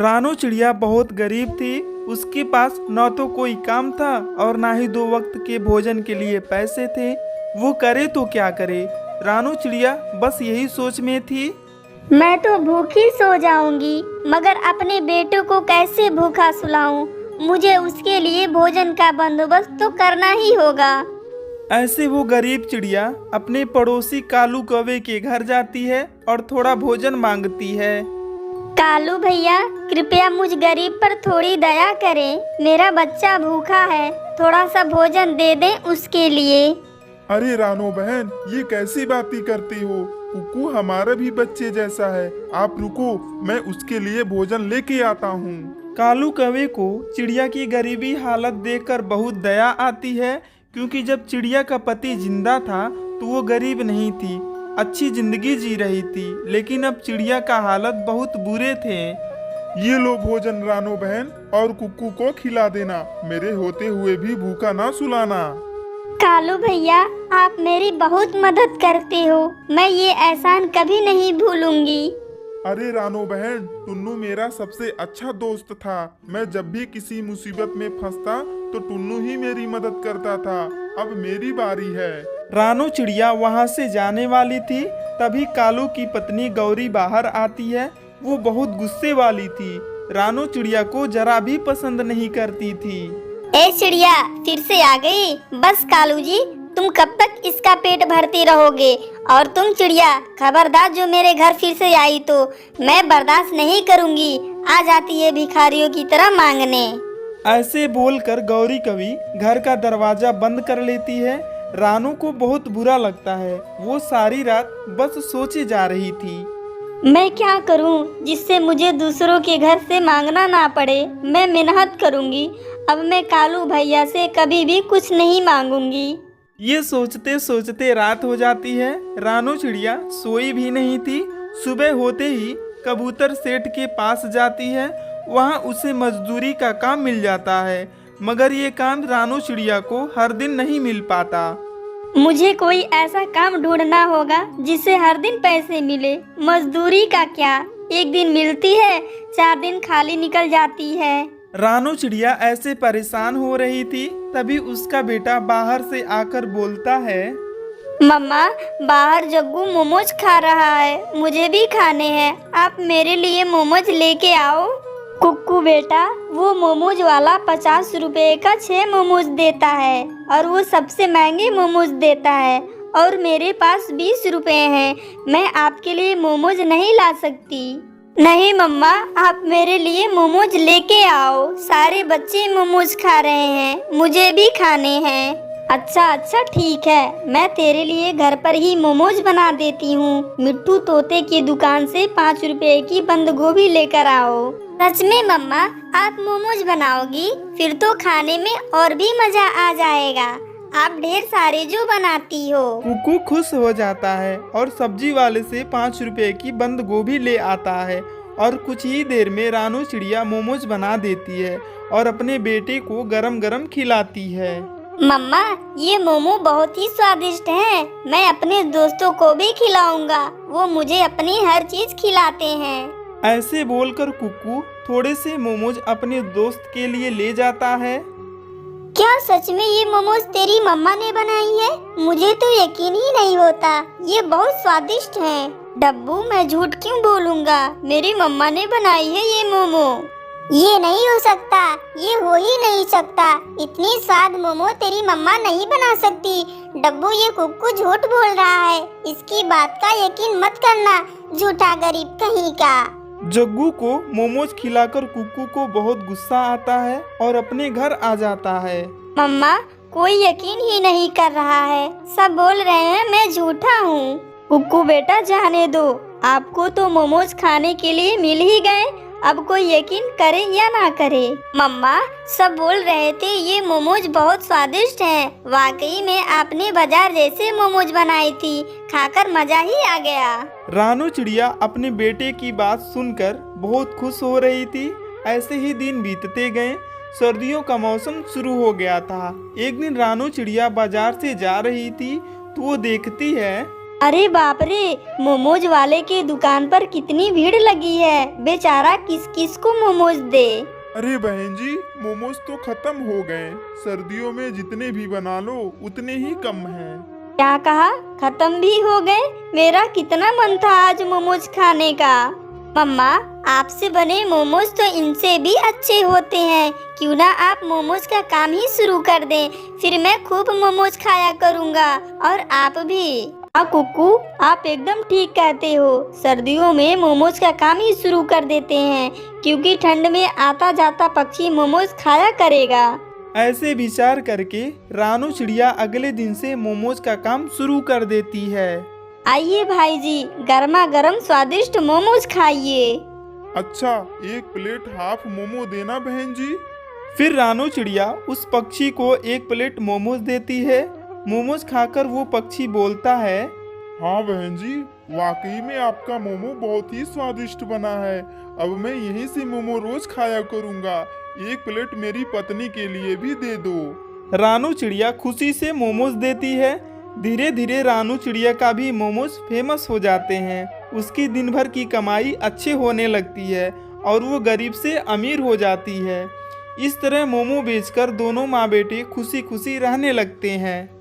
रानू चिड़िया बहुत गरीब थी। उसके पास न तो कोई काम था और ना ही 2 वक्त के भोजन के लिए पैसे थे। वो करे तो क्या करे। रानू चिड़िया बस यही सोच में थी। मैं तो भूखी सो जाऊंगी, मगर अपने बेटों को कैसे भूखा सुलाऊं? मुझे उसके लिए भोजन का बंदोबस्त तो करना ही होगा। ऐसे वो गरीब चिड़िया अपने पड़ोसी कालू कौवे के घर जाती है और थोड़ा भोजन मांगती है। कालू भैया, कृपया मुझ गरीब पर थोड़ी दया करें। मेरा बच्चा भूखा है, थोड़ा सा भोजन दे दें उसके लिए। अरे रानो बहन, ये कैसी बातें करती हो? कुकू हमारा भी बच्चे जैसा है। आप रुको, मैं उसके लिए भोजन लेके आता हूँ। कालू कौवे को चिड़िया की गरीबी हालत देखकर बहुत दया आती है, क्योंकि जब चिड़िया का पति जिंदा था तो वो गरीब नहीं थी, अच्छी जिंदगी जी रही थी। लेकिन अब चिड़िया का हालत बहुत बुरे थे। ये लो भोजन रानो बहन, और कुकू को खिला देना। मेरे होते हुए भी भूखा ना सुलाना। कालू भैया, आप मेरी बहुत मदद करते हो। मैं ये एहसान कभी नहीं भूलूंगी। अरे रानो बहन, टुन्नू मेरा सबसे अच्छा दोस्त था। मैं जब भी किसी मुसीबत में फंसता तो टुन्नू ही मेरी मदद करता था। अब मेरी बारी है। रानू चिड़िया वहाँ से जाने वाली थी, तभी कालू की पत्नी गौरी बाहर आती है। वो बहुत गुस्से वाली थी, रानू चिड़िया को जरा भी पसंद नहीं करती थी। ए चिड़िया, फिर से आ गई? बस कालू जी, तुम कब तक इसका पेट भरती रहोगे? और तुम चिड़िया, खबरदार जो मेरे घर फिर से आई तो मैं बर्दाश्त नहीं करूंगी। आ जाती है भिखारियों की तरह मांगने। ऐसे बोलकर गौरी कवि घर का दरवाजा बंद कर लेती है। रानू को बहुत बुरा लगता है। वो सारी रात बस सोचे जा रही थी। मैं क्या करूं जिससे मुझे दूसरों के घर से मांगना ना पड़े? मैं मेहनत करूंगी। अब मैं कालू भैया से कभी भी कुछ नहीं मांगूंगी। ये सोचते सोचते रात हो जाती है। रानू चिड़िया सोई भी नहीं थी। सुबह होते ही कबूतर सेठ के पास जाती है। वहाँ उसे मजदूरी का काम मिल जाता है, मगर ये काम रानू चिड़िया को हर दिन नहीं मिल पाता। मुझे कोई ऐसा काम ढूंढना होगा जिससे हर दिन पैसे मिले। मजदूरी का क्या, एक दिन मिलती है, 4 दिन खाली निकल जाती है। रानू चिड़िया ऐसे परेशान हो रही थी, तभी उसका बेटा बाहर से आकर बोलता है, मम्मा, बाहर जग्गू मोमोज खा रहा है, मुझे भी खाने हैं। आप मेरे लिए मोमोज लेके आओ। कुक्कू बेटा, वो मोमोज वाला 50 रुपए का 6 मोमोज देता है और वो सबसे महंगे मोमोज देता है, और मेरे पास 20 रुपए हैं। मैं आपके लिए मोमोज नहीं ला सकती। नहीं मम्मा, आप मेरे लिए मोमोज लेके आओ। सारे बच्चे मोमोज खा रहे हैं, मुझे भी खाने हैं। अच्छा ठीक है, मैं तेरे लिए घर पर ही मोमोज बना देती हूँ। मिट्टू तोते की दुकान से 5 रुपए की बंद गोभी लेकर आओ। सच में मम्मा, आप मोमोज बनाओगी? फिर तो खाने में और भी मजा आ जाएगा। आप ढेर सारे जो बनाती हो। कुकू खुश हो जाता है और सब्जी वाले से 5 रुपए की बंद गोभी ले आता है, और कुछ ही देर में रानू चिड़िया मोमोज बना देती है और अपने बेटे को गरम गरम खिलाती है। मम्मा, ये मोमो बहुत ही स्वादिष्ट है। मैं अपने दोस्तों को भी खिलाऊंगा, वो मुझे अपनी हर चीज खिलाते हैं। ऐसे बोलकर कुकू थोड़े से मोमोज अपने दोस्त के लिए ले जाता है। क्या सच में ये मोमोज तेरी मम्मा ने बनाई है? मुझे तो यकीन ही नहीं होता। ये बहुत स्वादिष्ट हैं। डब्बू, मैं झूठ क्यों बोलूँगा? मेरी मम्मा ने बनाई है ये मोमो। ये नहीं हो सकता, ये हो ही नहीं सकता। इतनी स्वाद मोमो तेरी मम्मा नहीं बना सकती। डब्बू, ये कुक्कू झूठ बोल रहा है। इसकी बात का यकीन मत करना, झूठा गरीब कहीं का। जग्गू को मोमोज खिलाकर कुकू को बहुत गुस्सा आता है और अपने घर आ जाता है। मम्मा, कोई यकीन ही नहीं कर रहा है। सब बोल रहे हैं मैं झूठा हूँ। कुक्कू बेटा, जाने दो। आपको तो मोमोज खाने के लिए मिल ही गए, अब कोई यकीन करे या ना करे। मम्मा, सब बोल रहे थे ये मोमोज बहुत स्वादिष्ट हैं। वाकई में आपने बाजार जैसे मोमोज बनाई थी, खाकर मजा ही आ गया। रानू चिड़िया अपने बेटे की बात सुनकर बहुत खुश हो रही थी। ऐसे ही दिन बीतते गए। सर्दियों का मौसम शुरू हो गया था। एक दिन रानू चिड़िया बाजार से जा रही थी तो वो देखती है, अरे बाप रे, मोमोज वाले के दुकान पर कितनी भीड़ लगी है। बेचारा किस किस को मोमोज दे। अरे बहन जी, मोमोज तो खत्म हो गए। सर्दियों में जितने भी बना लो उतने ही कम हैं। क्या कहा? खत्म भी हो गए? मेरा कितना मन था आज मोमोज खाने का। मम्मा, आपसे बने मोमोज तो इनसे भी अच्छे होते हैं। क्यों ना आप मोमोज का काम ही शुरू कर दें, फिर मैं खूब मोमोज खाया करूँगा और आप भी। हाँ कुक्कू, आप एकदम ठीक कहते हो। सर्दियों में मोमोज का काम ही शुरू कर देते हैं, क्योंकि ठंड में आता जाता पक्षी मोमोज खाया करेगा। ऐसे विचार करके रानू चिड़िया अगले दिन से मोमोज का काम शुरू कर देती है। आइए भाई जी, गर्मा गर्म स्वादिष्ट मोमोज खाइए। अच्छा, एक प्लेट हाफ मोमो देना बहन जी। फिर रानू चिड़िया उस पक्षी को एक प्लेट मोमोज देती है। मोमोज खाकर वो पक्षी बोलता है, हाँ बहन जी, वाकई में आपका मोमो बहुत ही स्वादिष्ट बना है। अब मैं यहीं से मोमो रोज खाया करूँगा। एक प्लेट मेरी पत्नी के लिए भी दे दो। रानू चिड़िया खुशी से मोमोज देती है। धीरे धीरे रानू चिड़िया का भी मोमोज फेमस हो जाते हैं। उसकी दिन भर की कमाई अच्छे होने लगती है और वो गरीब से अमीर हो जाती है। इस तरह मोमो बेचकर दोनों माँ बेटे खुशी खुशी रहने लगते हैं।